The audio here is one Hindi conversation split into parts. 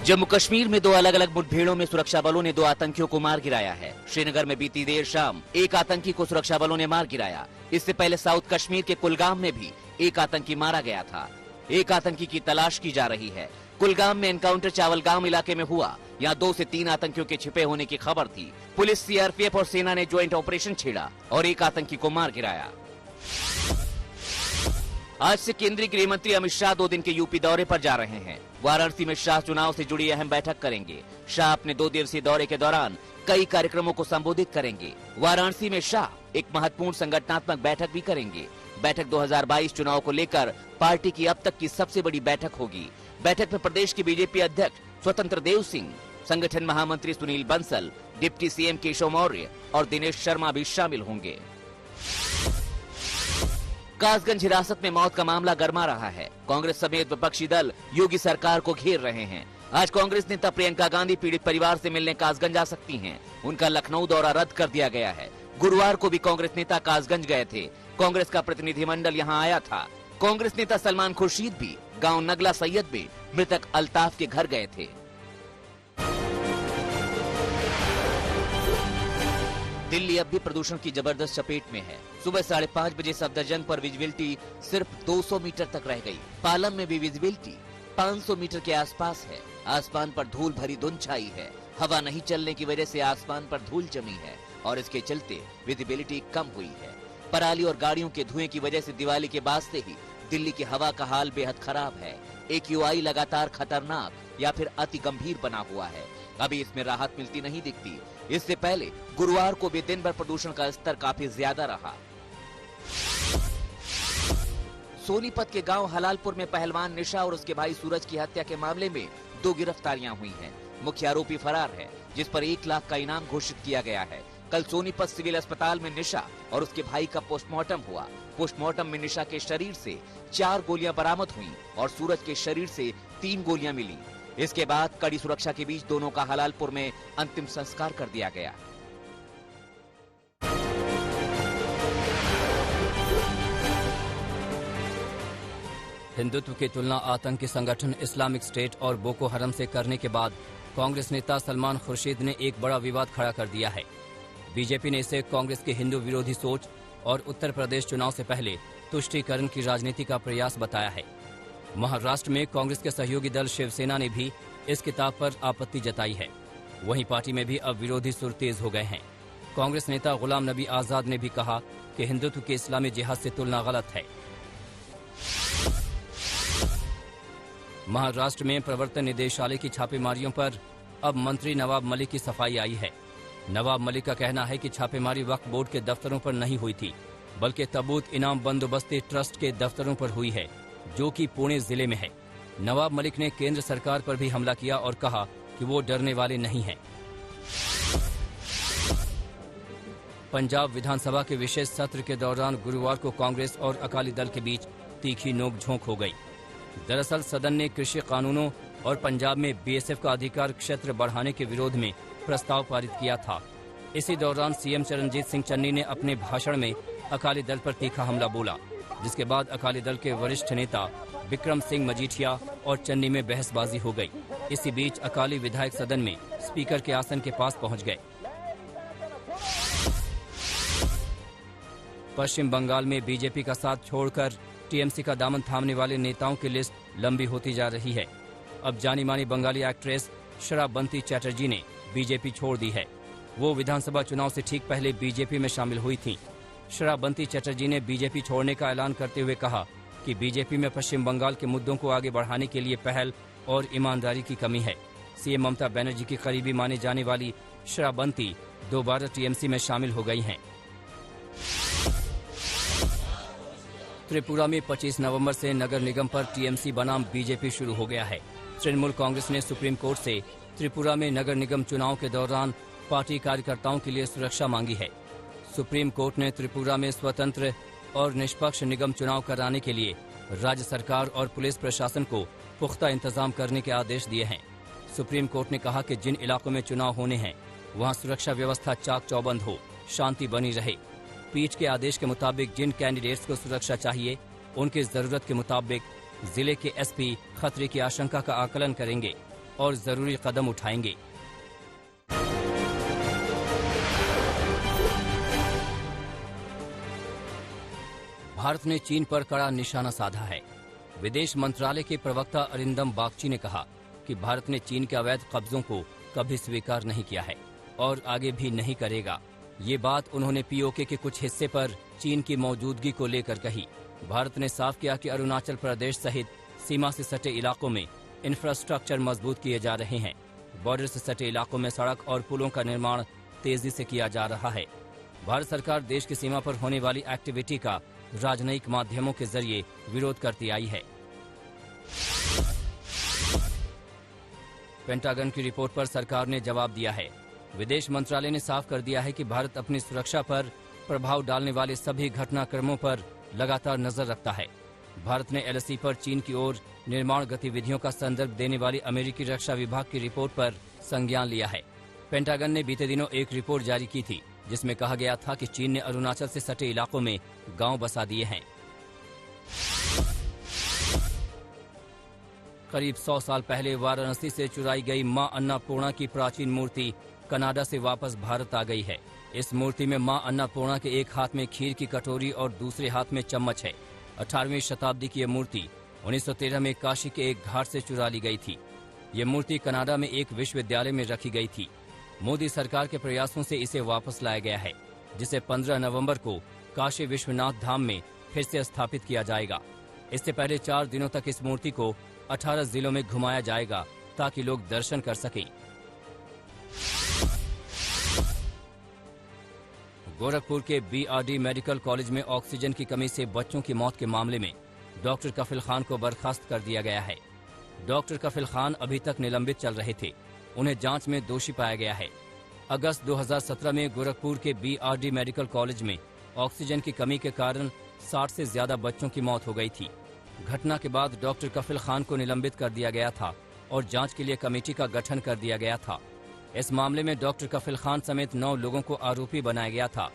जम्मू कश्मीर में दो अलग अलग मुठभेड़ों में सुरक्षा बलों ने दो आतंकियों को मार गिराया है। श्रीनगर में बीती देर शाम एक आतंकी को सुरक्षा बलों ने मार गिराया। इससे पहले साउथ कश्मीर के कुलगाम में भी एक आतंकी मारा गया था। एक आतंकी की तलाश की जा रही है। कुलगाम में एनकाउंटर चावलगांव इलाके में हुआ। यहाँ 2 से 3 आतंकियों के छिपे होने की खबर थी। पुलिस, सीआरपीएफ और सेना ने ज्वाइंट ऑपरेशन छेड़ा और एक आतंकी को मार गिराया। आज से केंद्रीय गृह मंत्री अमित शाह 2 दिन के यूपी दौरे पर जा रहे हैं। वाराणसी में शाह चुनाव से जुड़ी अहम बैठक करेंगे। शाह अपने 2 दिवसीय दौरे के दौरान कई कार्यक्रमों को संबोधित करेंगे। वाराणसी में शाह एक महत्वपूर्ण संगठनात्मक बैठक भी करेंगे। बैठक 2022 चुनाव को लेकर पार्टी की अब तक की सबसे बड़ी बैठक होगी। बैठक में प्रदेश के बीजेपी अध्यक्ष स्वतंत्र देव सिंह, संगठन महामंत्री सुनील बंसल, डिप्टी सीएम केशव मौर्य और दिनेश शर्मा भी शामिल होंगे। कासगंज हिरासत में मौत का मामला गरमा रहा है। कांग्रेस समेत विपक्षी दल योगी सरकार को घेर रहे हैं। आज कांग्रेस नेता प्रियंका गांधी पीड़ित परिवार से मिलने कासगंज आ सकती हैं। उनका लखनऊ दौरा रद्द कर दिया गया है। गुरुवार को भी कांग्रेस नेता कासगंज गए थे। कांग्रेस का प्रतिनिधिमंडल यहां आया था। कांग्रेस नेता सलमान खुर्शीद भी गांव नगला सैयद में मृतक अल्ताफ के घर गए थे। दिल्ली अब भी प्रदूषण की जबरदस्त चपेट में है। सुबह 5:30 बजे सफदरजंग पर विजिबिलिटी सिर्फ 200 मीटर तक रह गई। पालम में भी विजिबिलिटी 500 मीटर के आसपास है। आसमान पर धूल भरी धुंध छाई है। हवा नहीं चलने की वजह से आसमान पर धूल जमी है और इसके चलते विजिबिलिटी कम हुई है। पराली और गाड़ियों के धुएं की वजह से दिवाली के बाद से ही दिल्ली की हवा का हाल बेहद खराब है। AQI लगातार खतरनाक या फिर अति गंभीर बना हुआ है। अभी इसमें राहत मिलती नहीं दिखती। इससे पहले गुरुवार को भी दिन भर प्रदूषण का स्तर काफी ज्यादा रहा। सोनीपत के गांव हलालपुर में पहलवान निशा और उसके भाई सूरज की हत्या के मामले में 2 गिरफ्तारियां हुई हैं। मुख्य आरोपी फरार है, जिस पर 1 लाख का इनाम घोषित किया गया है। कल सोनीपत सिविल अस्पताल में निशा और उसके भाई का पोस्टमार्टम हुआ। पोस्टमार्टम में निशा के शरीर से 4 गोलियां बरामद हुई और सूरज के शरीर से 3 गोलियां मिली। इसके बाद कड़ी सुरक्षा के बीच दोनों का हलालपुर में अंतिम संस्कार कर दिया गया। हिंदुत्व की तुलना आतंकी संगठन इस्लामिक स्टेट और बोको हरम से करने के बाद कांग्रेस नेता सलमान खुर्शीद ने एक बड़ा विवाद खड़ा कर दिया है। बीजेपी ने इसे कांग्रेस की हिंदू विरोधी सोच और उत्तर प्रदेश चुनाव से पहले तुष्टीकरण की राजनीति का प्रयास बताया है। महाराष्ट्र में कांग्रेस के सहयोगी दल शिवसेना ने भी इस किताब पर आपत्ति जताई है। वहीं पार्टी में भी अब विरोधी सुर तेज हो गए हैं। कांग्रेस नेता गुलाम नबी आजाद ने भी कहा कि हिंदुत्व की इस्लामी जिहाद से तुलना गलत है। महाराष्ट्र में प्रवर्तन निदेशालय की छापेमारियों पर अब मंत्री नवाब मलिक की सफाई आई है। नवाब मलिक का कहना है कि छापेमारी वक्फ बोर्ड के दफ्तरों पर नहीं हुई थी, बल्कि तबूत इनाम बंदोबस्ती ट्रस्ट के दफ्तरों पर हुई है, जो कि पुणे जिले में है। नवाब मलिक ने केंद्र सरकार पर भी हमला किया और कहा कि वो डरने वाले नहीं हैं। पंजाब विधानसभा के विशेष सत्र के दौरान गुरुवार को कांग्रेस और अकाली दल के बीच तीखी नोकझोंक हो गई। दरअसल सदन ने कृषि कानूनों और पंजाब में BSF का अधिकार क्षेत्र बढ़ाने के विरोध में प्रस्ताव पारित किया था। इसी दौरान सीएम चरणजीत सिंह चन्नी ने अपने भाषण में अकाली दल पर तीखा हमला बोला, जिसके बाद अकाली दल के वरिष्ठ नेता विक्रम सिंह मजीठिया और चन्नी में बहसबाजी हो गई। इसी बीच अकाली विधायक सदन में स्पीकर के आसन के पास पहुंच गए। पश्चिम बंगाल में बीजेपी का साथ छोड़कर टीएमसी का दामन थामने वाले नेताओं की लिस्ट लंबी होती जा रही है। अब जानी मानी बंगाली एक्ट्रेस शराबंती चैटर्जी ने बीजेपी छोड़ दी है। वो विधानसभा चुनाव से ठीक पहले बीजेपी में शामिल हुई थीं। शराबंती चैटर्जी ने बीजेपी छोड़ने का ऐलान करते हुए कहा कि बीजेपी में पश्चिम बंगाल के मुद्दों को आगे बढ़ाने के लिए पहल और ईमानदारी की कमी है। सीएम ममता बनर्जी की करीबी माने जाने वाली शराबंती दोबारा टीएमसी में शामिल हो गई हैं। त्रिपुरा में 25 नवंबर से नगर निगम पर टीएमसी बनाम बीजेपी शुरू हो गया है। तृणमूल कांग्रेस ने सुप्रीम कोर्ट से त्रिपुरा में नगर निगम चुनाव के दौरान पार्टी कार्यकर्ताओं के लिए सुरक्षा मांगी है। सुप्रीम कोर्ट ने त्रिपुरा में स्वतंत्र और निष्पक्ष निगम चुनाव कराने के लिए राज्य सरकार और पुलिस प्रशासन को पुख्ता इंतजाम करने के आदेश दिए हैं। सुप्रीम कोर्ट ने कहा कि जिन इलाकों में चुनाव होने हैं वहां सुरक्षा व्यवस्था चाक चौबंद हो, शांति बनी रहे। पीठ के आदेश के मुताबिक जिन कैंडिडेट्स को सुरक्षा चाहिए उनकी जरूरत के मुताबिक जिले के एसपी खतरे की आशंका का आकलन करेंगे। और जरूरी कदम उठाएंगे। भारत ने चीन पर कड़ा निशाना साधा है। विदेश मंत्रालय के प्रवक्ता अरिंदम बागची ने कहा कि भारत ने चीन के अवैध कब्जों को कभी स्वीकार नहीं किया है और आगे भी नहीं करेगा। ये बात उन्होंने पीओके के कुछ हिस्से पर चीन की मौजूदगी को लेकर कही। भारत ने साफ किया कि अरुणाचल प्रदेश सहित सीमा से सटे इलाकों में इंफ्रास्ट्रक्चर मजबूत किए जा रहे हैं। बॉर्डर से सटे इलाकों में सड़क और पुलों का निर्माण तेजी से किया जा रहा है। भारत सरकार देश की सीमा पर होने वाली एक्टिविटी का राजनयिक माध्यमों के जरिए विरोध करती आई है। पेंटागन की रिपोर्ट पर सरकार ने जवाब दिया है। विदेश मंत्रालय ने साफ कर दिया है कि भारत अपनी सुरक्षा पर प्रभाव डालने वाले सभी घटनाक्रमों पर लगातार नजर रखता है। भारत ने एलएसी पर चीन की ओर निर्माण गतिविधियों का संदर्भ देने वाली अमेरिकी रक्षा विभाग की रिपोर्ट पर संज्ञान लिया है। पेंटागन ने बीते दिनों एक रिपोर्ट जारी की थी जिसमें कहा गया था कि चीन ने अरुणाचल से सटे इलाकों में गांव बसा दिए हैं। करीब 100 साल पहले वाराणसी से चुराई गई मां अन्नपूर्णा की प्राचीन मूर्ति कनाडा से वापस भारत आ गई है। इस मूर्ति में मां अन्नपूर्णा के एक हाथ में खीर की कटोरी और दूसरे हाथ में चम्मच है। 18वीं शताब्दी की यह मूर्ति 1913 में काशी के एक घाट से चुरा ली गई थी। ये मूर्ति कनाडा में एक विश्वविद्यालय में रखी गई थी। मोदी सरकार के प्रयासों से इसे वापस लाया गया है, जिसे 15 नवंबर को काशी विश्वनाथ धाम में फिर से स्थापित किया जाएगा। इससे पहले 4 दिनों तक इस मूर्ति को 18 जिलों में घुमाया जाएगा ताकि लोग दर्शन कर सकें। गोरखपुर के बीआरडी मेडिकल कॉलेज में ऑक्सीजन की कमी से बच्चों की मौत के मामले में डॉक्टर कफिल खान को बर्खास्त कर दिया गया है। डॉक्टर कफिल खान अभी तक निलंबित चल रहे थे। उन्हें जांच में दोषी पाया गया है। अगस्त 2017 में गोरखपुर के बीआरडी मेडिकल कॉलेज में ऑक्सीजन की कमी के कारण 60 से ज्यादा बच्चों की मौत हो गई थी। घटना के बाद डॉक्टर कफिल खान को निलंबित कर दिया गया था और जांच के लिए कमेटी का गठन कर दिया गया था। इस मामले में डॉक्टर कफिल खान समेत 9 लोगों को आरोपी बनाया गया था।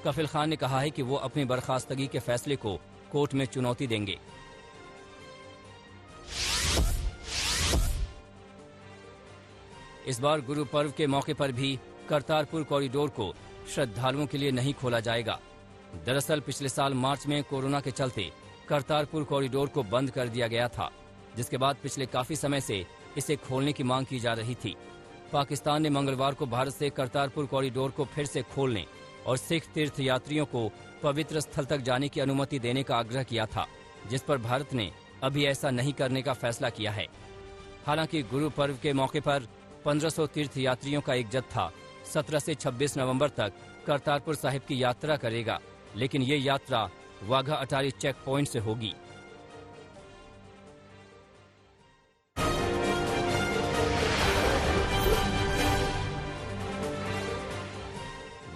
कफिल खान ने कहा है कि वो अपनी बर्खास्तगी के फैसले को कोर्ट में चुनौती देंगे। इस बार गुरु पर्व के मौके पर भी करतारपुर कॉरिडोर को श्रद्धालुओं के लिए नहीं खोला जाएगा। दरअसल पिछले साल मार्च में कोरोना के चलते करतारपुर कॉरिडोर को बंद कर दिया गया था, जिसके बाद पिछले काफी समय से इसे खोलने की मांग की जा रही थी। पाकिस्तान ने मंगलवार को भारत से करतारपुर कॉरिडोर को फिर से खोलने और सिख तीर्थ यात्रियों को पवित्र स्थल तक जाने की अनुमति देने का आग्रह किया था, जिस पर भारत ने अभी ऐसा नहीं करने का फैसला किया है। हालांकि गुरु पर्व के मौके पर 1500 तीर्थ यात्रियों का एक जत्था 17 से 26 नवंबर तक करतारपुर साहिब की यात्रा करेगा, लेकिन ये यात्रा वाघा अटारी चेक पॉइंट से होगी।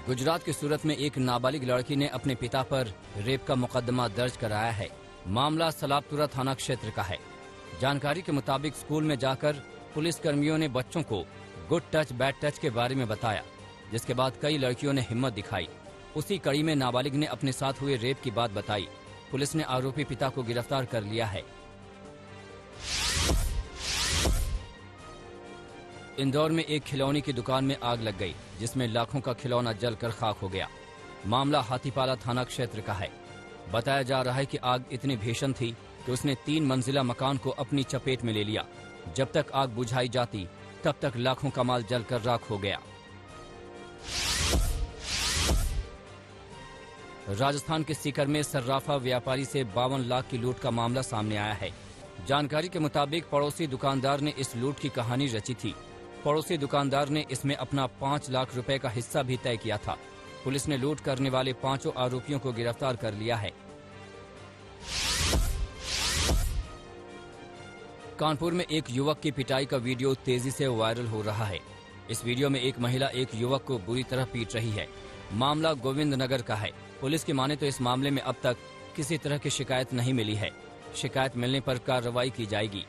गुजरात के सूरत में एक नाबालिग लड़की ने अपने पिता पर रेप का मुकदमा दर्ज कराया है। मामला सलाबपुरा थाना क्षेत्र का है। जानकारी के मुताबिक स्कूल में जाकर पुलिस कर्मियों ने बच्चों को गुड टच बैड टच के बारे में बताया, जिसके बाद कई लड़कियों ने हिम्मत दिखाई। उसी कड़ी में नाबालिग ने अपने साथ हुए रेप की बात बताई। पुलिस ने आरोपी पिता को गिरफ्तार कर लिया है। इंदौर में एक खिलौने की दुकान में आग लग गई, जिसमें लाखों का खिलौना जलकर खाक हो गया। मामला हाथीपाला थाना क्षेत्र का है। बताया जा रहा है कि आग इतनी भीषण थी कि उसने 3 मंजिला मकान को अपनी चपेट में ले लिया। जब तक आग बुझाई जाती तब तक लाखों का माल जलकर राख हो गया। राजस्थान के सीकर में सर्राफा व्यापारी से 52 लाख की लूट का मामला सामने आया है। जानकारी के मुताबिक पड़ोसी दुकानदार ने इस लूट की कहानी रची थी। पड़ोसी दुकानदार ने इसमें अपना 5 लाख रुपए का हिस्सा भी तय किया था। पुलिस ने लूट करने वाले 5 आरोपियों को गिरफ्तार कर लिया है। कानपुर में एक युवक की पिटाई का वीडियो तेजी से वायरल हो रहा है। इस वीडियो में एक महिला एक युवक को बुरी तरह पीट रही है। मामला गोविंद नगर का है। पुलिस की माने तो इस मामले में अब तक किसी तरह की शिकायत नहीं मिली है। शिकायत मिलने पर कार्रवाई की जाएगी।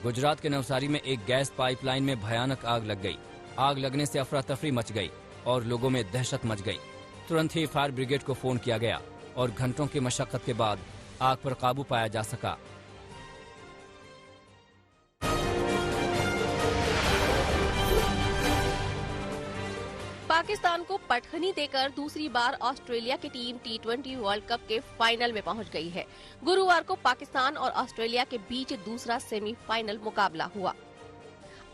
गुजरात के नवसारी में एक गैस पाइपलाइन में भयानक आग लग गई। आग लगने से अफरा तफरी मच गई और लोगों में दहशत मच गई। तुरंत ही फायर ब्रिगेड को फोन किया गया और घंटों की मशक्कत के बाद आग पर काबू पाया जा सका। पाकिस्तान को पटखनी देकर दूसरी बार ऑस्ट्रेलिया की टीम T20 वर्ल्ड कप के फाइनल में पहुंच गई है। गुरुवार को पाकिस्तान और ऑस्ट्रेलिया के बीच दूसरा सेमीफाइनल मुकाबला हुआ।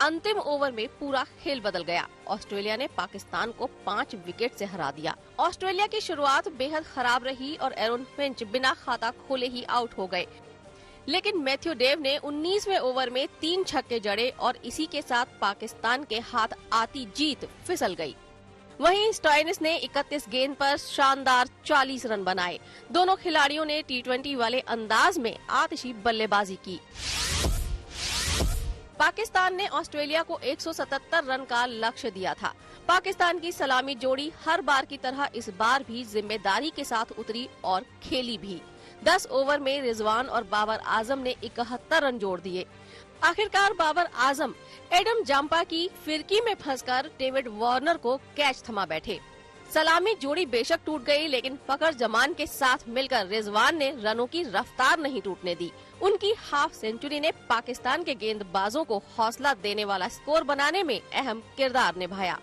अंतिम ओवर में पूरा खेल बदल गया। ऑस्ट्रेलिया ने पाकिस्तान को 5 विकेट से हरा दिया। ऑस्ट्रेलिया की शुरुआत बेहद खराब रही और एरोन फिंच बिना खाता खोले ही आउट हो गए, लेकिन मैथ्यू डेव ने 19वें ओवर में 3 छक्के जड़े और इसी के साथ पाकिस्तान के हाथ आती जीत फिसल गई। वहीं स्टोइनिस ने 31 गेंद पर शानदार 40 रन बनाए। दोनों खिलाड़ियों ने T20 वाले अंदाज में आतिशी बल्लेबाजी की। पाकिस्तान ने ऑस्ट्रेलिया को 177 रन का लक्ष्य दिया था। पाकिस्तान की सलामी जोड़ी हर बार की तरह इस बार भी जिम्मेदारी के साथ उतरी और खेली भी। 10 ओवर में रिजवान और बाबर आजम ने 71 रन जोड़ दिए। आखिरकार बाबर आजम एडम जाम्पा की फिरकी में फंसकर डेविड वार्नर को कैच थमा बैठे। सलामी जोड़ी बेशक टूट गई, लेकिन फकर जमान के साथ मिलकर रिजवान ने रनों की रफ्तार नहीं टूटने दी। उनकी हाफ सेंचुरी ने पाकिस्तान के गेंदबाजों को हौसला देने वाला स्कोर बनाने में अहम किरदार निभाया।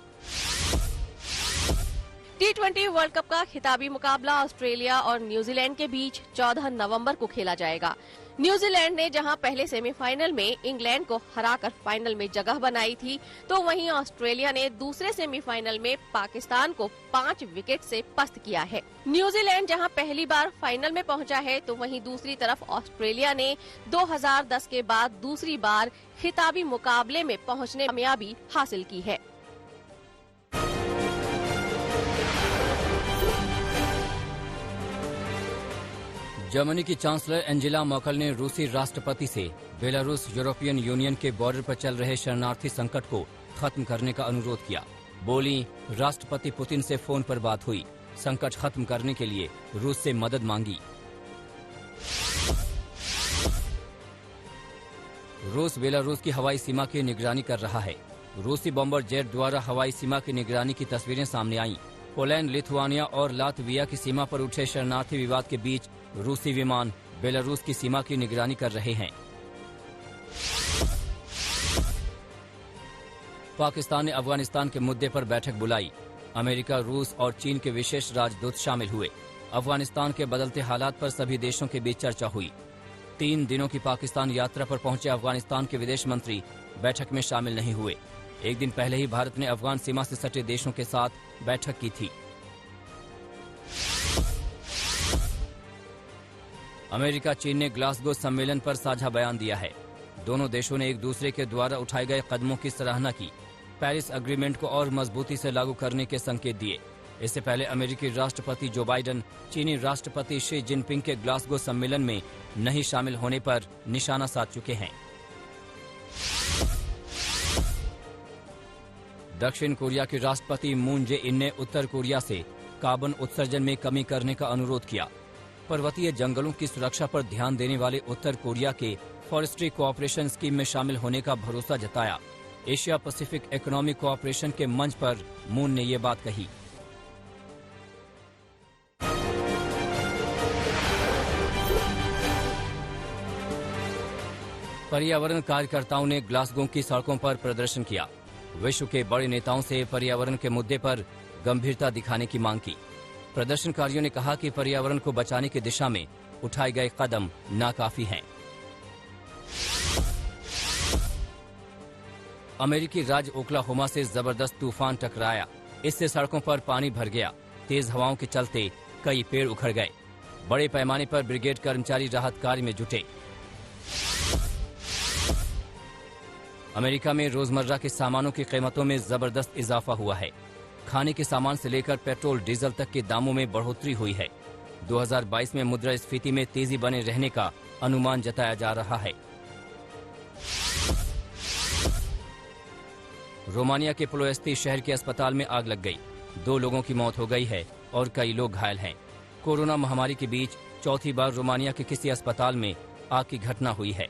T20 वर्ल्ड कप का खिताबी मुकाबला ऑस्ट्रेलिया और न्यूजीलैंड के बीच 14 नवंबर को खेला जाएगा। न्यूजीलैंड ने जहां पहले सेमीफाइनल में इंग्लैंड को हराकर फाइनल में जगह बनाई थी, तो वहीं ऑस्ट्रेलिया ने दूसरे सेमीफाइनल में पाकिस्तान को 5 विकेट से पस्त किया है। न्यूजीलैंड जहां पहली बार फाइनल में पहुंचा है, तो वहीं दूसरी तरफ ऑस्ट्रेलिया ने 2010 के बाद दूसरी बार खिताबी मुकाबले में पहुंचने में कामयाबी हासिल की है। जर्मनी की चांसलर एंजेला मर्केल ने रूसी राष्ट्रपति से बेलारूस यूरोपियन यूनियन के बॉर्डर पर चल रहे शरणार्थी संकट को खत्म करने का अनुरोध किया। बोली, राष्ट्रपति पुतिन से फोन पर बात हुई, संकट खत्म करने के लिए रूस से मदद मांगी। रूस बेलारूस की हवाई सीमा की निगरानी कर रहा है। रूसी बॉम्बर जेट द्वारा हवाई सीमा की निगरानी की तस्वीरें सामने आईं। पोलैंड, लिथुआनिया और लातविया की सीमा पर उठे शरणार्थी विवाद के बीच रूसी विमान बेलारूस की सीमा की निगरानी कर रहे हैं। पाकिस्तान ने अफगानिस्तान के मुद्दे पर बैठक बुलाई। अमेरिका, रूस और चीन के विशेष राजदूत शामिल हुए। अफगानिस्तान के बदलते हालात पर सभी देशों के बीच चर्चा हुई। 3 दिनों की पाकिस्तान यात्रा पर पहुंचे अफगानिस्तान के विदेश मंत्री बैठक में शामिल नहीं हुए। एक दिन पहले ही भारत ने अफगान सीमा से सटे देशों के साथ बैठक की थी। अमेरिका, चीन ने ग्लासगो सम्मेलन पर साझा बयान दिया है। दोनों देशों ने एक दूसरे के द्वारा उठाए गए कदमों की सराहना की। पेरिस एग्रीमेंट को और मजबूती से लागू करने के संकेत दिए। इससे पहले अमेरिकी राष्ट्रपति जो बाइडेन चीनी राष्ट्रपति शी जिनपिंग के ग्लासगो सम्मेलन में नहीं शामिल होने पर निशाना साध चुके हैं। दक्षिण कोरिया के राष्ट्रपति मून जे इन ने उत्तर कोरिया से कार्बन उत्सर्जन में कमी करने का अनुरोध किया। पर्वतीय जंगलों की सुरक्षा पर ध्यान देने वाले उत्तर कोरिया के फॉरेस्ट्री कोऑपरेशन स्कीम में शामिल होने का भरोसा जताया। एशिया पैसिफिक इकोनॉमिक कोऑपरेशन के मंच पर मून ने ये बात कही। पर्यावरण कार्यकर्ताओं ने ग्लासगो की सड़कों पर प्रदर्शन किया। विश्व के बड़े नेताओं से पर्यावरण के मुद्दे पर गंभीरता दिखाने की मांग की। प्रदर्शनकारियों ने कहा कि पर्यावरण को बचाने की दिशा में उठाए गए कदम नाकाफी हैं। अमेरिकी राज्य ओक्लाहोमा से जबरदस्त तूफान टकराया। इससे सड़कों पर पानी भर गया। तेज हवाओं के चलते कई पेड़ उखड़ गए। बड़े पैमाने पर ब्रिगेड कर्मचारी राहत कार्य में जुटे। अमेरिका में रोजमर्रा के सामानों की कीमतों में जबरदस्त इजाफा हुआ है। खाने के सामान से लेकर पेट्रोल डीजल तक के दामों में बढ़ोतरी हुई है। 2022 में मुद्रास्फीति में तेजी बने रहने का अनुमान जताया जा रहा है। रोमानिया के प्लोएस्ती शहर के अस्पताल में आग लग गई। 2 लोगों की मौत हो गई है और कई लोग घायल हैं। कोरोना महामारी के बीच चौथी बार रोमानिया के किसी अस्पताल में आग की घटना हुई है।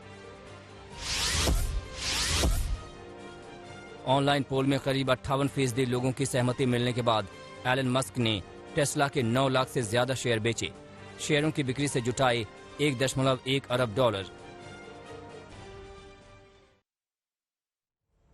ऑनलाइन पोल में करीब 58% लोगों की सहमति मिलने के बाद एलन मस्क ने टेस्ला के 9 लाख से ज्यादा शेयर बेचे। शेयरों की बिक्री से जुटाए 1.1 अरब डॉलर